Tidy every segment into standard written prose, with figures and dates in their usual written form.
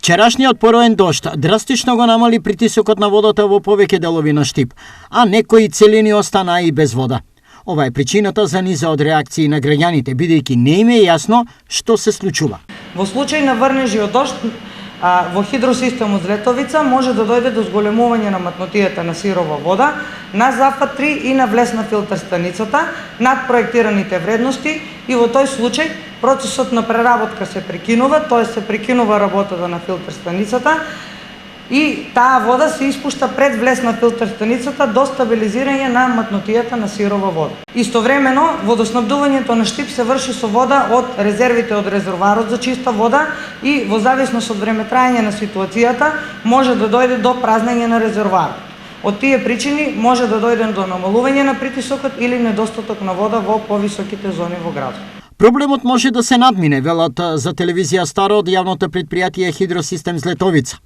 Вчерашниот пороен дожд драстично го намали притисокот на водата во повеќе делови на Штип, а некои целини останаа и без вода. Ова е причината за низа од реакции на граѓаните, бидејќи не им е јасно што се случува. Во случај на врнежи од дожд, во хидросистемот Злетовица може да дојде до зголемување на матнотијата на сирова вода на Запад 3 и на влез на филтер станицата над проектираните вредности и во тој случај процесот на преработка се прекинува, т.е. се прекинува работата на филтер станицата и таа вода се испушта пред влез на филтер станицата до стабилизирање на матнотијата на сирова вода. Истовремено, водоснабдувањето на Штип се врши со вода од резервите од резервоарот за чиста вода и во зависност од времетраење на ситуацијата може да дојде до празнење на резервоарот. Од тие причини може да дојде до намалување на притисокот или недостаток на вода во повисоките зони во градот. Проблемот може да се надмине, велат за телевизија Старо од јавното претпријатие Хидросистем Злетовица.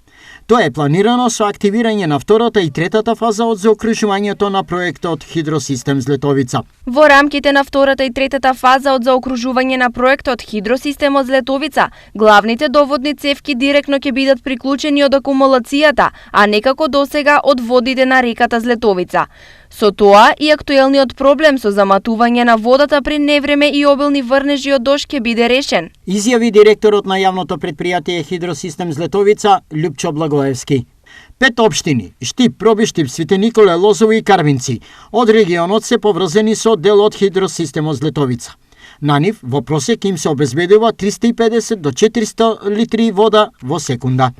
Тоа е планирано со активирање на втората и третата фаза од заокружувањето на проектот Хидросистем Злетовица. Во рамките на втората и третата фаза од заокружување на проектот Хидросистемот Злетовица, главните доводни цевки директно ќе бидат приклучени од акумулацијата, а не како досега од водите на реката Злетовица. Со тоа и актуелниот проблем со заматување на водата при невреме и обилни врнежи од дожд ќе биде решен. Изјави директорот на јавното претпријатие Хидросистем Злетовица Љупчо Благоевски. 5 општини – Штип, Пробиштип, Свети Николе, Лозово и Карвинци – од регионот се поврзани со дел од Хидросистемот Злетовица. На нив во просек им се обезбедува 350 до 400 литри вода во секунда.